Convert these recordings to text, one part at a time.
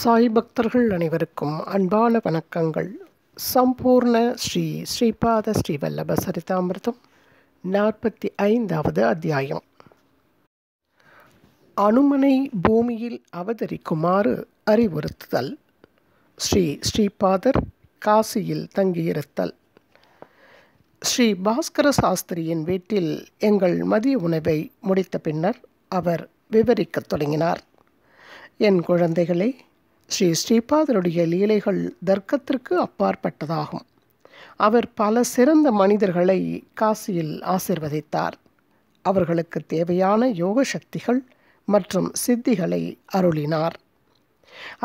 சாய் பக்தர்கள் அனைவருக்கும் அன்பான வணக்கங்கள். சம்பூர்ண ஸ்ரீபாத ஸ்ரீவல்லப சரிதாமிர்தம் 45வது அத்தியாயம். அனுமனை பூமியில் அவதரிக்குமாறு அறிவுறுத்துதல். ஸ்ரீபாதர் காசியில் தங்கியிருத்தல். ஸ்ரீ பாஸ்கர சாஸ்திரியின் வீட்டில் எங்கள் மதிய உணவை முடித்த பின்னர் அவர் விவரிக்கத் தொடங்கினார். என் குழந்தைகளே, ஸ்ரீபாதருடைய லீலைகள் தர்க்கத்திற்கு அப்பாற்பட்டதாகும். அவர் பல சிறந்த மனிதர்களை காசியில் ஆசிர்வதித்தார். அவர்களுக்கு தேவையான யோக சக்திகள் மற்றும் சித்திகளை அருளினார்.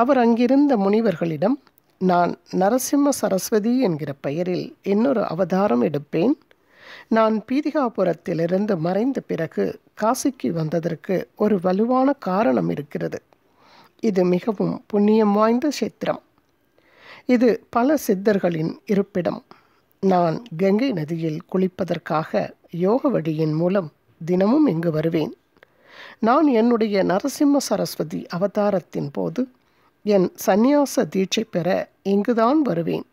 அவர் அங்கிருந்த முனிவர்களிடம், நான் நரசிம்ம சரஸ்வதி என்கிற பெயரில் இன்னொரு அவதாரம் எடுப்பேன். நான் பீதிகாபுரத்திலிருந்து மறைந்த பிறகு காசிக்கு வந்ததற்கு ஒரு வலுவான காரணம் இருக்கிறது. இது மிகவும் புண்ணியம் வாய்ந்த கஷேத்திரம். இது பல சித்தர்களின் இருப்பிடம். நான் கங்கை நதியில் குளிப்பதற்காக யோக வழியின் மூலம் தினமும் இங்கு வருவேன். நான் என்னுடைய நரசிம்ம சரஸ்வதி அவதாரத்தின் போது என் சந்நியாச தீட்சை பெற இங்குதான் வருவேன்.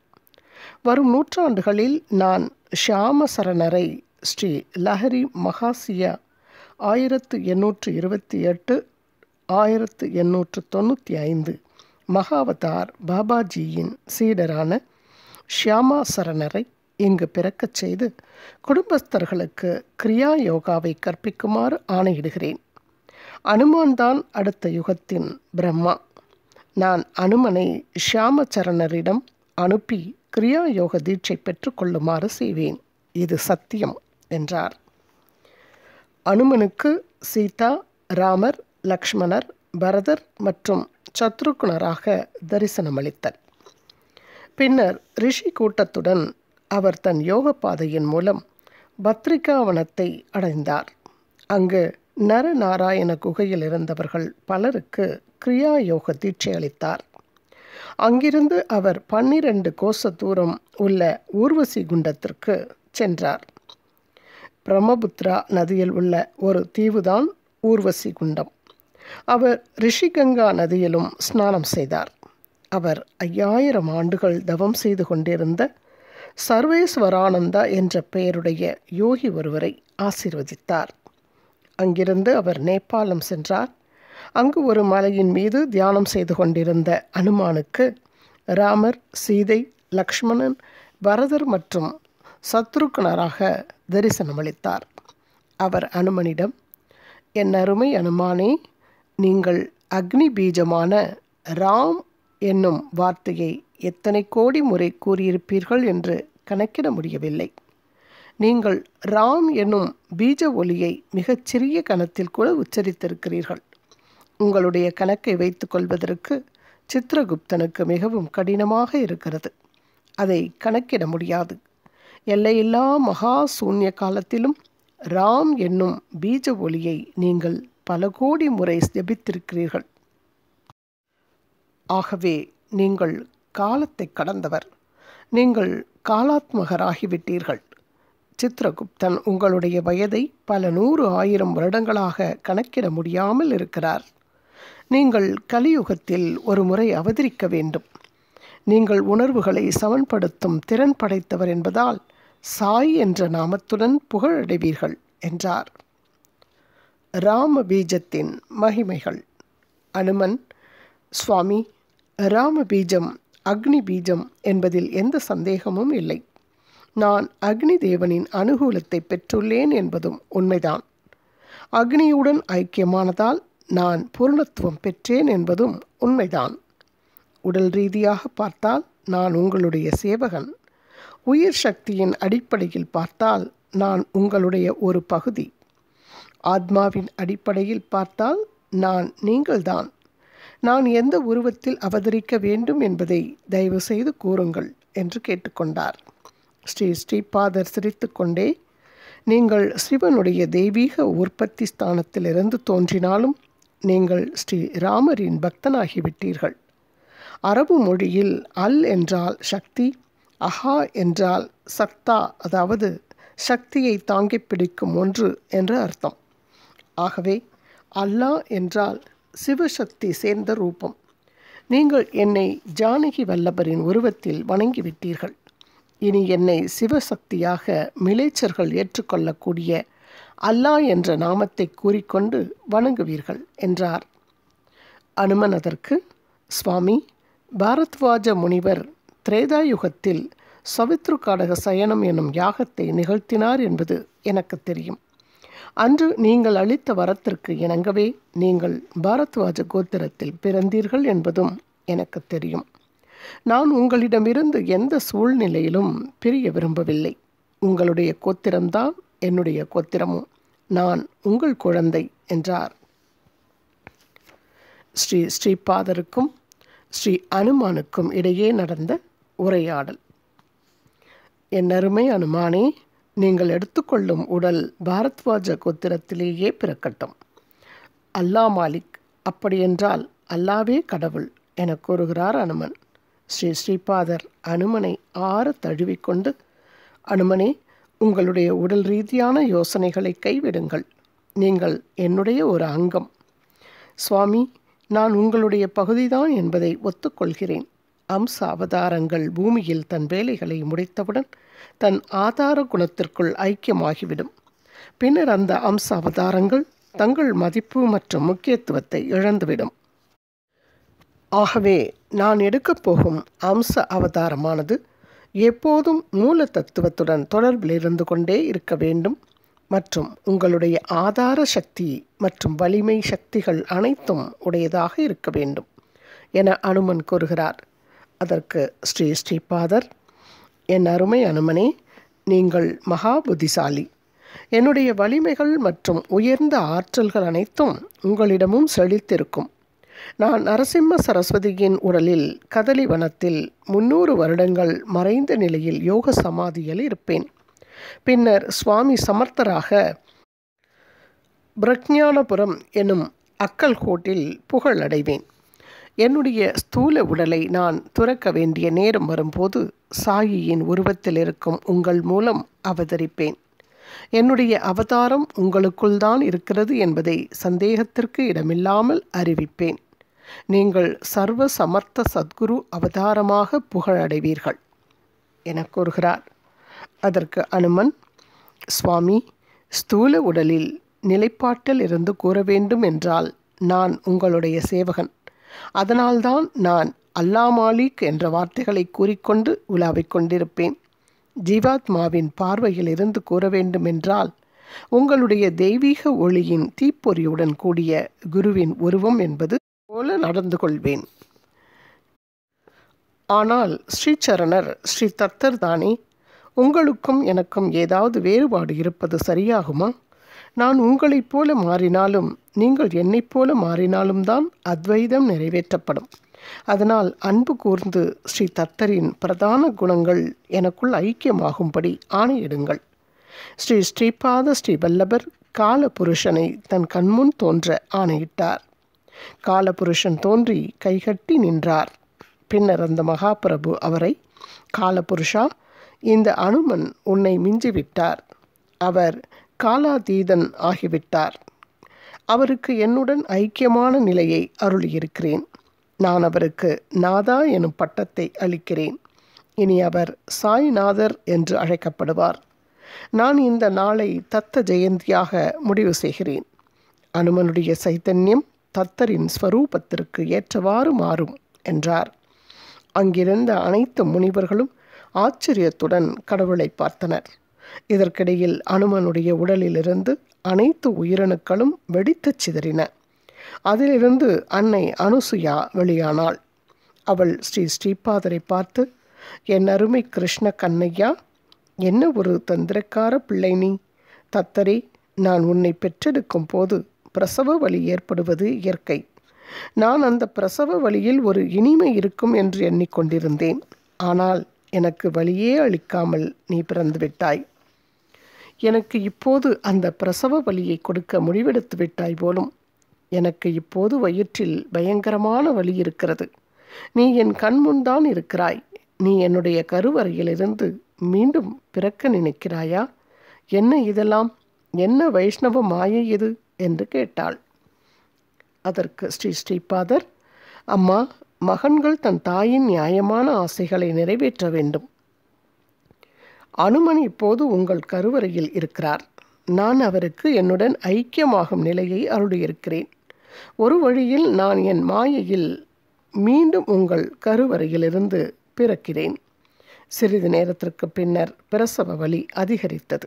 வரும் நூற்றாண்டுகளில் நான் ஷியாம சரணரை ஸ்ரீ லஹரி மகாசியா 1828 1895 மகாவதார் பாபாஜியின் சீடரான ஷியாமா சரணரை இங்கு பிறக்கச் செய்து குடும்பஸ்தர்களுக்கு கிரியா யோகாவை கற்பிக்குமாறு ஆணையிடுகிறேன். அனுமான் தான் அடுத்த யுகத்தின் பிரம்மா. நான் அனுமனை ஷியாமச்சரணரிடம் அனுப்பி கிரியா யோக தீட்சை பெற்றுக்கொள்ளுமாறு செய்வேன். இது சத்தியம் என்றார். அனுமனுக்கு சீதா, ராமர், லக்ஷ்மணர், பரதர் மற்றும் சத்ருக்னராக தரிசனமளித்தல். பின்னர் ரிஷி கூட்டத்துடன் அவர் தன் யோக பாதையின் மூலம் பத்ரிகாவனத்தை அடைந்தார். அங்கு நரநாராயண குகையில் இருந்தவர்கள் பலருக்கு கிரியா யோக தீட்சை அளித்தார். அங்கிருந்து அவர் 12 கோச தூரம் உள்ள ஊர்வசி குண்டத்திற்கு சென்றார். பிரம்மபுத்ரா நதியில் உள்ள ஒரு தீவுதான் ஊர்வசி குண்டம். அவர் ரிஷிகங்கா நதியிலும் ஸ்நானம் செய்தார். அவர் 5000 ஆண்டுகள் தவம் செய்து கொண்டிருந்த சர்வேஸ்வரானந்தா என்ற பெயருடைய யோகி ஒருவரை ஆசீர்வதித்தார். அங்கிருந்து அவர் நேபாளம் சென்றார். அங்கு ஒரு மலையின் மீது தியானம் செய்து கொண்டிருந்த அனுமானுக்கு ராமர், சீதை, லக்ஷ்மணன், பரதர் மற்றும் சத்ருக்னராக தரிசனமளித்தார். அவர் அனுமனிடம், என் அருமை அனுமானே, நீங்கள் அக்னி பீஜமான ராம் என்னும் வார்த்தையை எத்தனை கோடி முறை கூறியிருப்பீர்கள் என்று கணக்கிட முடியவில்லை. நீங்கள் ராம் என்னும் பீஜ ஒலியை மிகச்சிறிய கணத்தில் கூட உச்சரித்திருக்கிறீர்கள். உங்களுடைய கணக்கை வைத்து கொள்வதற்கு சித்திரகுப்தனுக்கு மிகவும் கடினமாக இருக்கிறது. அதை கணக்கிட முடியாது. எல்லையில்லா மகா சூன்ய காலத்திலும் ராம் என்னும் பீஜ ஒலியை நீங்கள் பல கோடி முறை ஜபித்திருக்கிறீர்கள். ஆகவே நீங்கள் காலத்தை கடந்தவர். நீங்கள் காலாத்மகராகிவிட்டீர்கள். சித்திரகுப்தன் உங்களுடைய வயதை பல 100,000 வருடங்களாக கணக்கிட முடியாமல் இருக்கிறார். நீங்கள் கலியுகத்தில் ஒரு முறை அவதரிக்க வேண்டும். நீங்கள் உணர்வுகளை சமன்படுத்தும் திறன் படைத்தவர் என்பதால் சாய் என்ற நாமத்துடன் புகழடைவீர்கள் என்றார். ராம பீஜத்தின் மகிமைகள். அனுமன், சுவாமி, ராம பீஜம் அக்னி பீஜம் என்பதில் எந்த சந்தேகமும் இல்லை. நான் அக்னி தேவனின் அனுகூலத்தை பெற்றுள்ளேன் என்பதும் உண்மைதான். அக்னியுடன் ஐக்கியமானதால் நான் பூர்ணத்துவம் பெற்றேன் என்பதும் உண்மைதான். உடல் ரீதியாக பார்த்தால் நான் உங்களுடைய சேவகன். உயிர் சக்தியின் அடிப்படையில் பார்த்தால் நான் உங்களுடைய ஒரு பகுதி. ஆத்மாவின் அடிப்படையில் பார்த்தால் நான் நீங்கள்தான். நான் எந்த உருவத்தில் அவதரிக்க வேண்டும் என்பதை தயவு செய்து கூறுங்கள் என்று கேட்டுக்கொண்டார். ஸ்ரீபாதர் சிரித்து கொண்டே, நீங்கள் சிவனுடைய தெய்வீக உற்பத்தி ஸ்தானத்திலிருந்து தோன்றினாலும் நீங்கள் ஸ்ரீராமரின் பக்தனாகிவிட்டீர்கள். அரபு மொழியில் அல் என்றால் சக்தி, அஹா என்றால் சக்தா, அதாவது சக்தியை தாங்கி பிடிக்கும் ஒன்று என்று அர்த்தம். ஆகவே அல்லாஹ் என்றால் சிவசக்தி சேர்ந்த ரூபம். நீங்கள் என்னை ஜானகி வல்லபரின் உருவத்தில் வணங்கிவிட்டீர்கள். இனி என்னை சிவசக்தியாக மிலேச்சர்கள் ஏற்றுக்கொள்ளக்கூடிய அல்லாஹ் என்ற நாமத்தை கூறிக்கொண்டு வணங்குவீர்கள் என்றார். அனுமன் அதற்கு, சுவாமி, பாரத்வாஜ முனிவர் திரேதாயுகத்தில் சவித்ருகாடக சயனம் எனும் யாகத்தை நிகழ்த்தினார் என்பது எனக்கு தெரியும். அன்று நீங்கள் அளித்த வரத்திற்கு இணங்கவே நீங்கள் பாரத்வாஜ கோத்திரத்தில் பிறந்தீர்கள் என்பதும் எனக்கு தெரியும். நான் உங்களிடமிருந்து எந்த சூழ்நிலையிலும் பிரிய விரும்பவில்லை. உங்களுடைய கோத்திரம்தான் என்னுடைய கோத்திரமும். நான் உங்கள் குழந்தை என்றார். ஸ்ரீ ஸ்ரீபாதருக்கும் ஸ்ரீ அனுமானுக்கும் இடையே நடந்த உரையாடல். என் அருமை அனுமானே, நீங்கள் எடுத்துக்கொள்ளும் உடல் பாரத்வாஜ கோத்திரத்திலேயே பிறக்கட்டும். அல்லாஹ் மாலிக், அப்படியென்றால் அல்லாவே கடவுள் என கூறுகிறார் அனுமன். ஸ்ரீ ஸ்ரீபாதர் அனுமனை ஆற தழுவிக்கொண்டு, அனுமனே, உங்களுடைய உடல் ரீதியான யோசனைகளை கைவிடுங்கள். நீங்கள் என்னுடைய ஒரு அங்கம். சுவாமி, நான் உங்களுடைய பகுதிதான் என்பதை ஒத்துக்கொள்கிறேன். அம்ச அவதாரங்கள் பூமியில் தன் வேலைகளை முடித்தவுடன் தன் ஆதார குணத்திற்குள் ஐக்கியமாகிவிடும். பின்னர் அந்த அம்ச அவதாரங்கள் தங்கள் மதிப்பு மற்றும் முக்கியத்துவத்தை இழந்துவிடும். ஆகவே நான் எடுக்கப் போகும் அம்ச அவதாரமானது எப்போதும் மூல தத்துவத்துடன் தொடர்பில் இருந்து கொண்டே இருக்க வேண்டும் மற்றும் உங்களுடைய ஆதார சக்தி மற்றும் வலிமை சக்திகள் அனைத்தும் உடையதாக இருக்க வேண்டும் என அனுமன் கூறுகிறார். அதற்கு ஸ்ரீ ஸ்ரீபாதர், என் அருமை அனுமனே, நீங்கள் மகா புத்திசாலி. என்னுடைய வலிமைகள் மற்றும் உயர்ந்த ஆற்றல்கள் அனைத்தும் உங்களிடமும் செழித்திருக்கும். நான் நரசிம்ம சரஸ்வதியின் உடலில் கதலி வனத்தில் 300 வருடங்கள் மறைந்த நிலையில் யோக சமாதியில் இருப்பேன். பின்னர் சுவாமி சமர்த்தராக பிரக்ஞானபுரம் எனும் அக்கல்கோட்டில் புகழடைவேன். என்னுடைய ஸ்தூல உடலை நான் துறக்க வேண்டிய நேரம் வரும்போது சாயியின் உருவத்தில் இருக்கும் உங்கள் மூலம் அவதரிப்பேன். என்னுடைய அவதாரம் உங்களுக்குள் தான் இருக்கிறது என்பதை சந்தேகத்திற்கு இடமில்லாமல் அறிவிப்பேன். நீங்கள் சர்வ சமர்த்த சத்குரு அவதாரமாக புகழடைவீர்கள் என கூறுகிறார். அதற்கு அனுமன், சுவாமி, ஸ்தூல உடலில் நிலைப்பாட்டில் இருந்து கூற வேண்டும் என்றால் நான் உங்களுடைய சேவகன். அதனால்தான் நான் அல்லாஹ் மாலிக் என்ற வார்த்தைகளை கூறிக்கொண்டு உலாவிக் கொண்டிருப்பேன். ஜீவாத்மாவின் பார்வையில் இருந்து கூற வேண்டுமென்றால் உங்களுடைய தெய்வீக ஒளியின் தீப்பொறியுடன் கூடிய குருவின் உருவம் என்பது போல நடந்து கொள்வேன். ஆனால் ஸ்ரீசரணர் ஸ்ரீ தத்தர் தானே. உங்களுக்கும் எனக்கும் ஏதாவது வேறுபாடு இருப்பது சரியாகுமா? நான் உங்களைப் போல மாறினாலும் நீங்கள் என்னைப் போல மாறினாலும் தான் அத்வைதம் நிறைவேற்றப்படும். அதனால் அன்பு கூர்ந்து ஸ்ரீ தத்தரின் பிரதான குணங்கள் எனக்குள் ஐக்கியமாகும்படி ஆணையிடுங்கள். ஸ்ரீ ஸ்ரீபாத ஸ்ரீ வல்லபர் காலபுருஷனை தன் கண்முன் தோன்ற ஆணையிட்டார். காலபுருஷன் தோன்றி கைகட்டி நின்றார். பின்னர் அந்த மகாபிரபு அவரை, காலபுருஷா, இந்த அனுமன் உன்னை மிஞ்சிவிட்டார். அவர் காலாதீதன் ஆகிவிட்டார். அவருக்கு என்னுடன் ஐக்கியமான நிலையை அருளியிருக்கிறேன். நான் அவருக்கு நாதா எனும் பட்டத்தை அளிக்கிறேன். இனி அவர் சாய்நாதர் என்று அழைக்கப்படுவார். நான் இந்த நாளை தத்த ஜெயந்தியாக முடிவு செய்கிறேன். அனுமனுடைய சைத்தன்யம் தத்தரின் ஸ்வரூபத்திற்கு ஏற்றவாறு மாறும் என்றார். அங்கிருந்த அனைத்து முனிவர்களும் ஆச்சரியத்துடன் கடவுளை பார்த்தனர். இதற்கிடையில் அனுமனுடைய உடலிலிருந்து அனைத்து உயிரணுக்களும் வெடித்துச் சிதறின. அதிலிருந்து அன்னை அனுசுயா வெளியானாள். அவள் ஸ்ரீ ஸ்ரீபாதரை பார்த்து, என் அருமை கிருஷ்ண கண்ணையா, என்ன ஒரு தந்திரக்கார பிள்ளை நீ! தத்தரே, நான் உன்னை பெற்றெடுக்கும் போது பிரசவ வலி ஏற்படுவது இயற்கை. நான் அந்த பிரசவ வலியில் ஒரு இனிமை இருக்கும் என்று எண்ணிக்கொண்டிருந்தேன். ஆனால் எனக்கு வலியே அளிக்காமல் நீ பிறந்துவிட்டாய். எனக்கு இப்போது அந்த பிரசவ வலியை கொடுக்க முடிவெடுத்து விட்டாய் போலும். எனக்கு இப்போது வயிற்றில் பயங்கரமான வலி இருக்கிறது. நீ என் கண்முன்தான் இருக்கிறாய். நீ என்னுடைய கருவறையிலிருந்து மீண்டும் பிறக்க நினைக்கிறாயா? என்ன இதெல்லாம்? என்ன வைஷ்ணவ மாயை இது என்று கேட்டாள். அதற்கு ஸ்ரீ ஸ்ரீபாதர், அம்மா, மகன்கள் தன் தாயின் நியாயமான ஆசைகளை நிறைவேற்ற வேண்டும். அனுமன் இப்போது உங்கள் கருவறையில் இருக்கிறார். நான் அவருக்கு என்னுடன் ஐக்கியமாகும் நிலையை அருளியிருக்கிறேன். ஒரு வழியில் நான் என் மாயையில் மீண்டும் உங்கள் கருவறையிலிருந்து பிறக்கிறேன். சிறிது நேரத்திற்கு பின்னர் பிரசவ வலி அதிகரித்தது.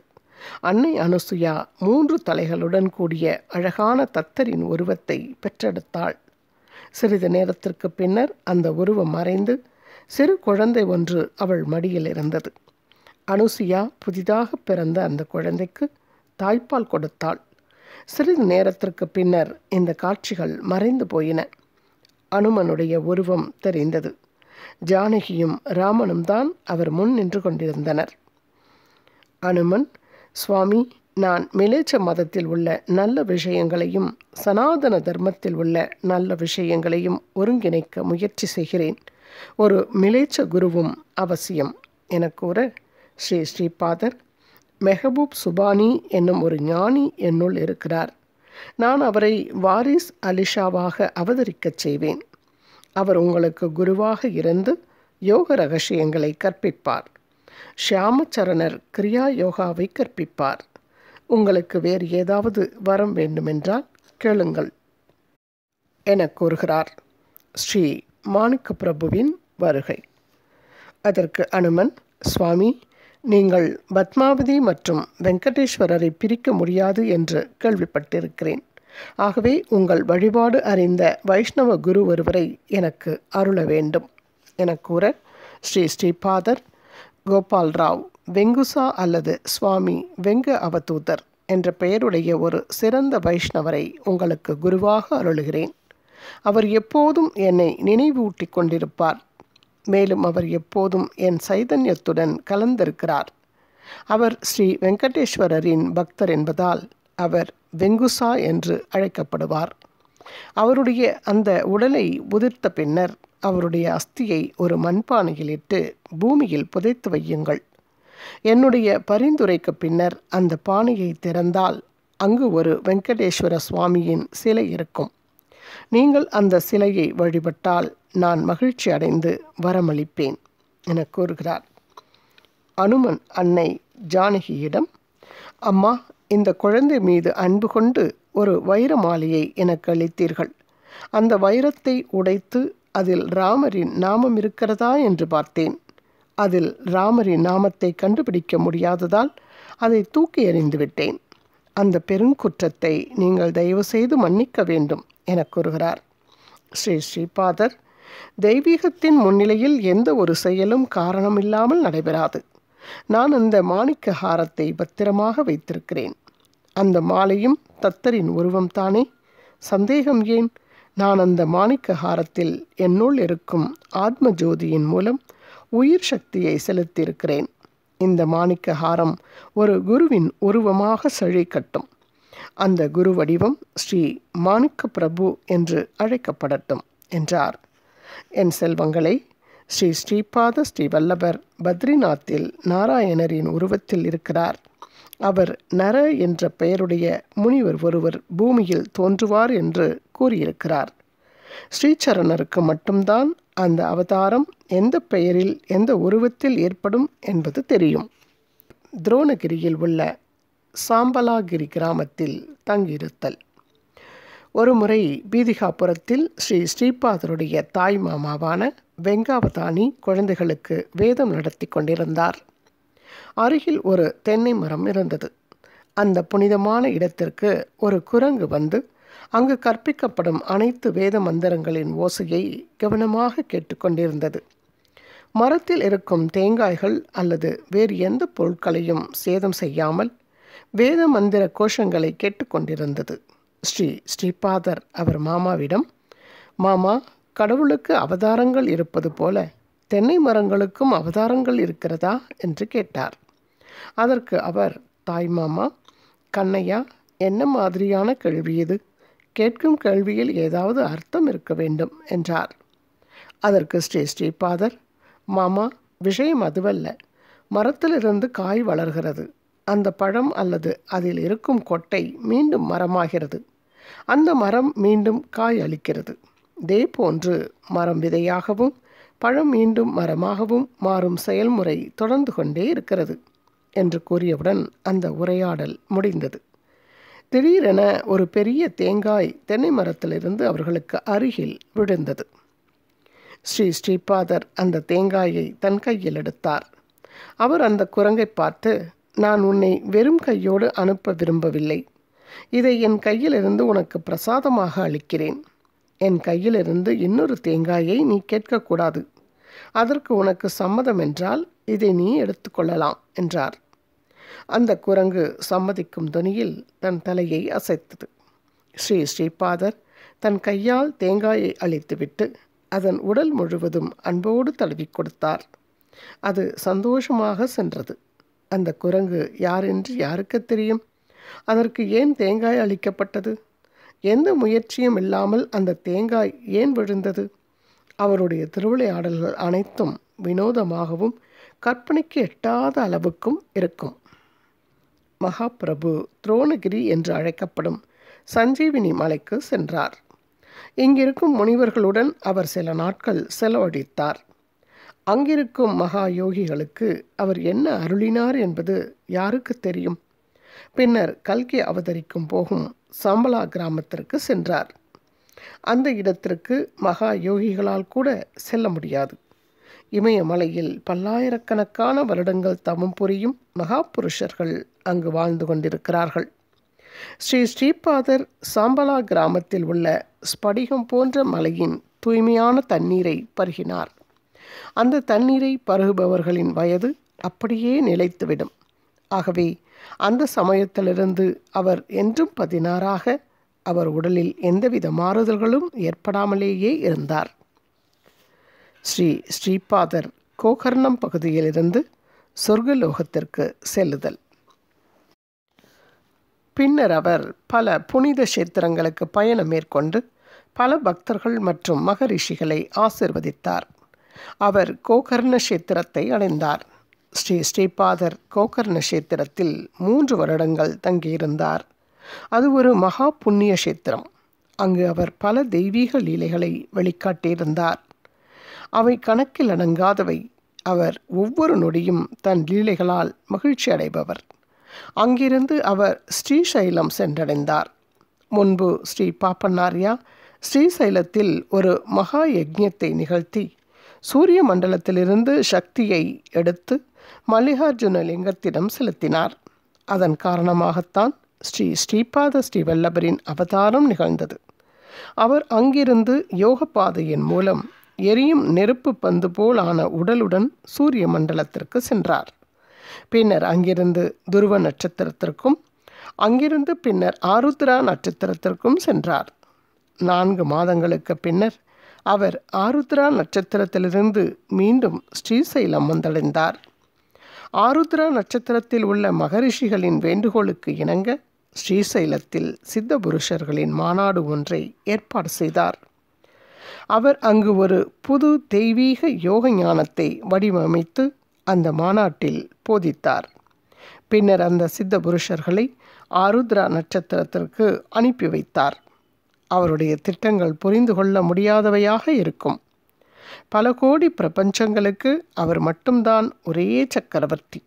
அன்னை அனுசுயா 3 தலைகளுடன் கூடிய அழகான தத்தரின் உருவத்தை பெற்றெடுத்தாள். சிறிது நேரத்திற்கு பின்னர் அந்த உருவம் மறைந்து சிறு குழந்தை ஒன்று அவள் மடியில் இருந்தது. அனுசுயா புதிதாக பிறந்த அந்த குழந்தைக்கு தாய்ப்பால் கொடுத்தாள். சிறிது நேரத்திற்கு பின்னர் இந்த காட்சிகள் மறைந்து போயின. அனுமனுடைய உருவம் தெரிந்தது. ஜானகியும் ராமனும் தான் அவர் முன் நின்று கொண்டிருந்தனர். அனுமன், சுவாமி, நான் மிலேச்ச மதத்தில் உள்ள நல்ல விஷயங்களையும் சனாதன தர்மத்தில் உள்ள நல்ல விஷயங்களையும் ஒருங்கிணைக்க முயற்சி செய்கிறேன். ஒரு மிலேச்ச குருவும் அவசியம் என கூற, ஸ்ரீபாதர், மெஹபூப் சுபானி என்னும் ஒரு ஞானி என்னுள் இருக்கிறார். நான் அவரை வாரிஸ் அலிஷாவாக அவதரிக்கச் செய்வேன். அவர் உங்களுக்கு குருவாக இருந்து யோக ரகசியங்களை கற்பிப்பார். ஷியாமச்சரணர் கிரியா யோகாவை கற்பிப்பார். உங்களுக்கு வேறு ஏதாவது வரம் வேண்டுமென்றால் கேளுங்கள் என கூறுகிறார். ஸ்ரீ மாணிக்க பிரபுவின் வருகை. அதற்கு அனுமன், சுவாமி, நீங்கள் பத்மாவதி மற்றும் வெங்கடேஸ்வரரை பிரிக்க முடியாது என்று கேள்விப்பட்டிருக்கிறேன். ஆகவே உங்கள் வழிபாடு அறிந்த வைஷ்ணவ குரு ஒருவரை எனக்கு அருள வேண்டும் என கூற, ஸ்ரீபாதர், கோபால் ராவ் வெங்குசா அல்லது சுவாமி வெங்க அவதூதர் என்ற பெயருடைய ஒரு சிறந்த வைஷ்ணவரை உங்களுக்கு குருவாக அருளுகிறேன். அவர் எப்போதும் என்னை நினைவூட்டி கொண்டிருப்பார். மேலும் அவர் எப்போதும் என் சைதன்யத்துடன் கலந்திருக்கிறார். அவர் ஸ்ரீ வெங்கடேஸ்வரரின் பக்தர் என்பதால் அவர் வெங்குசா என்று அழைக்கப்படுவார். அவருடைய அந்த உடலை உதிர்த்த பின்னர் அவருடைய அஸ்தியை ஒரு மண்பானையில் இட்டு பூமியில் புதைத்து வையுங்கள். என்னுடைய பரிந்துரைக்கு பின்னர் அந்த பானையை திறந்தால் அங்கு ஒரு வெங்கடேஸ்வர சுவாமியின் சிலை இருக்கும். நீங்கள் அந்த சிலையை வழிபட்டால் நான் மகிழ்ச்சி அடைந்து வரமளிப்பேன் என கூறுகிறார். அனுமன் அன்னை ஜானகியிடம், அம்மா, இந்த குழந்தை மீது அன்பு கொண்டு ஒரு வைர மாலையை எனக்கு அளித்தீர்கள். அந்த வைரத்தை உடைத்து அதில் ராமரின் நாமம் இருக்கிறதா என்று பார்த்தேன். அதில் ராமரின் நாமத்தை கண்டுபிடிக்க முடியாததால் அதை தூக்கி எறிந்து விட்டேன். அந்த பெருங்குற்றத்தை நீங்கள் தயவு செய்து மன்னிக்க வேண்டும் என கூறுகிறார். ஸ்ரீபாதர், தெய்வீகத்தின் முன்னிலையில் எந்த ஒரு செயலும் காரணமில்லாமல் நடைபெறாது. நான் அந்த மாணிக்க ஹாரத்தை பத்திரமாக வைத்திருக்கிறேன். அந்த மாலையும் தத்தரின் உருவம் தானே? சந்தேகம் ஏன்? நான் அந்த மாணிக்க ஹாரத்தில் என்னுள் இருக்கும் ஆத்ம ஜோதியின் மூலம் உயிர் சக்தியை செலுத்தியிருக்கிறேன். இந்த மாணிக்க ஹாரம் ஒரு குருவின் உருவமாக செழிக்கட்டும். அந்த குரு வடிவம் ஸ்ரீ மாணிக்க பிரபு என்று அழைக்கப்படட்டும் என்றார். என் செல்வங்களை, ஸ்ரீபாத ஸ்ரீவல்லபர் பத்ரிநாத்தில் நாராயணரின் உருவத்தில் இருக்கிறார். அவர் நர என்ற பெயருடைய முனிவர் ஒருவர் பூமியில் தோன்றுவார் என்று கூறியிருக்கிறார். ஸ்ரீசரணருக்கு மட்டும்தான் அந்த அவதாரம் எந்த பெயரில் எந்த உருவத்தில் ஏற்படும் என்பது தெரியும். துரோணகிரியில் உள்ள சாம்பலாகிரி கிராமத்தில் தங்கியிருத்தல். ஒருமுறை பீதிகாபுரத்தில் ஸ்ரீபாதருடைய தாய் மாமாவான வெங்காவதானி குழந்தைகளுக்கு வேதம் நடத்தி கொண்டிருந்தார். அருகில் ஒரு தென்னை மரம் இருந்தது. அந்த புனிதமான இடத்திற்கு ஒரு குரங்கு வந்து அங்கு கற்பிக்கப்படும் அனைத்து வேத மந்திரங்களின் ஓசையை கவனமாக கேட்டுக்கொண்டிருந்தது. மரத்தில் இருக்கும் தேங்காய்கள் அல்லது வேறு எந்த பொருட்களையும் சேதம் செய்யாமல் வேத மந்திர கோஷங்களை கேட்டுக்கொண்டிருந்தது. ஸ்ரீபாதர் அவர் மாமாவிடம், மாமா, கடவுளுக்கு அவதாரங்கள் இருப்பது போல தென்னை மரங்களுக்கும் அவதாரங்கள் இருக்கிறதா என்று கேட்டார். அதற்கு அவர், தாய் மாமா, கண்ணையா, என்ன மாதிரியான கேள்வி இது? கேட்கும் கேள்வியில் ஏதாவது அர்த்தம் இருக்க வேண்டும் என்றார். அதற்கு ஸ்ரீபாதர், மாமா, விஷயம் அதுவல்ல. மரத்திலிருந்து காய் வளர்கிறது. அந்த பழம் அல்லது அதில் இருக்கும் கொட்டை மீண்டும் மரமாகிறது. அந்த மரம் மீண்டும் காய் அளிக்கிறது. இதே போன்று மரம் விதையாகவும் பழம் மீண்டும் மரமாகவும் மாறும் செயல்முறை தொடர்ந்து கொண்டே இருக்கிறது என்று கூறியவுடன் அந்த உரையாடல் முடிந்தது. திடீரென ஒரு பெரிய தேங்காய் தென்னை மரத்திலிருந்து அவர்களுக்கு அருகில் விழுந்தது. ஸ்ரீபாதர் அந்த தேங்காயை தன் கையில் எடுத்தார். அவர் அந்த குரங்கை பார்த்து, நான் உன்னை வெறும் கையோடு அனுப்ப விரும்பவில்லை. இதை என் கையிலிருந்து உனக்கு பிரசாதமாக அளிக்கிறேன். என் கையிலிருந்து இன்னொரு தேங்காயை நீ கேட்கக்கூடாது. அதற்கு உனக்கு சம்மதம் என்றால் இதை நீ எடுத்துக்கொள்ளலாம் என்றார். அந்த குரங்கு சம்மதிக்கும் துணியில் தன் தலையை அசைத்தது. ஸ்ரீபாதர் தன் கையால் தேங்காயை அளித்துவிட்டு அதன் உடல் முழுவதும் அன்போடு தடவி கொடுத்தார். அது சந்தோஷமாக சென்றது. அந்த குரங்கு யார் என்று யாருக்கு தெரியும்? அதற்கு ஏன் தேங்காய் அளிக்கப்பட்டது? எந்த முயற்சியும் இல்லாமல் அந்த தேங்காய் ஏன் விழுந்தது? அவருடைய திருவிளையாடல்கள் அனைத்தும் வினோதமாகவும் கற்பனைக்கு எட்டாத அளவுக்கும் இருக்கும். மகாபிரபு துரோணகிரி என்று அழைக்கப்படும் சஞ்சீவினி மலைக்கு சென்றார். இங்கிருக்கும் முனிவர்களுடன் அவர் சில நாட்கள் செலவழித்தார். அங்கிருக்கும் மகா யோகிகளுக்கு அவர் என்ன அருளினார் என்பது யாருக்கு தெரியும்? பின்னர் கல்கி அவதரிக்கும் போகும் சம்பலா கிராமத்திற்கு சென்றார். அந்த இடத்திற்கு மகா யோகிகளால் கூட செல்ல முடியாது. இமயமலையில் பல்லாயிரக்கணக்கான வருடங்கள் தவம் புரியும் மகா புருஷர்கள் அங்கு வாழ்ந்து கொண்டிருக்கிறார்கள். ஸ்ரீபாதர் சாம்பலா கிராமத்தில் உள்ள ஸ்படிகம் போன்ற மலையின் தூய்மையான தண்ணீரை பருகினார். அந்த தண்ணீரை பருகுபவர்களின் வயது அப்படியே நிலைத்துவிடும். ஆகவே அந்த சமயத்திலிருந்து அவர் என்றும் 16ஆக அவர் உடலில் எந்தவித மாறுதல்களும் ஏற்படாமலேயே இருந்தார். ஸ்ரீபாதர் கோகர்ணம் பகுதியிலிருந்து சொர்க்கலோகத்திற்கு செல்லுதல். பின்னர் அவர் பல புனித கஷேத்திரங்களுக்கு பயணம் மேற்கொண்டு பல பக்தர்கள் மற்றும் மகரிஷிகளை ஆசிர்வதித்தார். அவர் கோகர்ண கஷேத்திரத்தை அடைந்தார். ஸ்ரீபாதர் கோகர்ண கஷேத்திரத்தில் 3 வருடங்கள் தங்கியிருந்தார். அது ஒரு மகா புண்ணிய கஷேத்திரம். அங்கு அவர் பல தெய்வீக லீலைகளை வெளிக்காட்டியிருந்தார். அவை கணக்கில் அடங்காதவை. அவர் ஒவ்வொரு நொடியும் தன் லீலைகளால் மகிழ்ச்சி அடைபவர். அங்கிருந்து அவர் ஸ்ரீசைலம் சென்றடைந்தார். முன்பு ஸ்ரீ பாப்பனாரியா ஸ்ரீசைலத்தில் ஒரு மகா யஜ்ஞத்தை நிகழ்த்தி சூரிய மண்டலத்திலிருந்து சக்தியை எடுத்து மல்லிகார்ஜுன லிங்கத்திடம் செலுத்தினார். அதன் காரணமாகத்தான் ஸ்ரீபாத ஸ்ரீவல்லபரின் அவதாரம் நிகழ்ந்தது. அவர் அங்கிருந்து யோக பாதையின் மூலம் எரியும் நெருப்பு பந்து போலான உடலுடன் சூரிய மண்டலத்திற்கு சென்றார். பின்னர் அங்கிருந்து துருவ நட்சத்திரத்திற்கும் அங்கிருந்து பின்னர் ஆருத்ரா நட்சத்திரத்திற்கும் சென்றார். 4 மாதங்களுக்கு பின்னர் அவர் ஆருத்ரா நட்சத்திரத்திலிருந்து மீண்டும் ஸ்ரீசைலம் வந்தடைந்தார். ஆருத்ரா நட்சத்திரத்தில் உள்ள மகரிஷிகளின் வேண்டுகோளுக்கு இணங்க ஸ்ரீசைலத்தில் சித்த புருஷர்களின் மாநாடு ஒன்றை ஏற்பாடு செய்தார். அவர் அங்கு ஒரு புது தெய்வீக யோக ஞானத்தை வடிவமைத்து அந்த மாநாட்டில் போதித்தார். பின்னர் அந்த சித்த புருஷர்களை ஆருத்ரா நட்சத்திரத்திற்கு அனுப்பி வைத்தார். அவருடைய திட்டங்கள் புரிந்து கொள்ள முடியாதவையாக இருக்கும். பல கோடி பிரபஞ்சங்களுக்கு அவர் மட்டும்தான் ஒரே சக்கரவர்த்தி.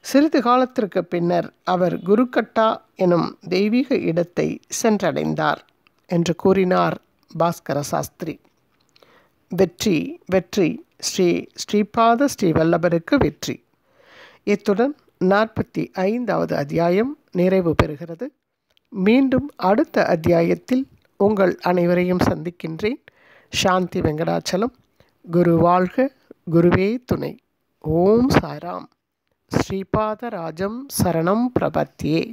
சிறிது காலத்திற்கு பின்னர் அவர் குருக்கட்டா எனும் தெய்வீக இடத்தை சென்றடைந்தார் என்று கூறினார் பாஸ்கர சாஸ்திரி. வெற்றி வெற்றி ஸ்ரீபாத ஸ்ரீவல்லபருக்கு வெற்றி. இத்துடன் 45வது அத்தியாயம் நிறைவு பெறுகிறது. மீண்டும் அடுத்த அத்தியாயத்தில் உங்கள் அனைவரையும் சந்திக்கின்றேன். சாந்தி வெங்கடாச்சலம். குரு வாழ்க, குருவே துணை. ஓம் சாய்ராம். ஸ்ரீபாதராஜம் சரணம் பிரபத்யே.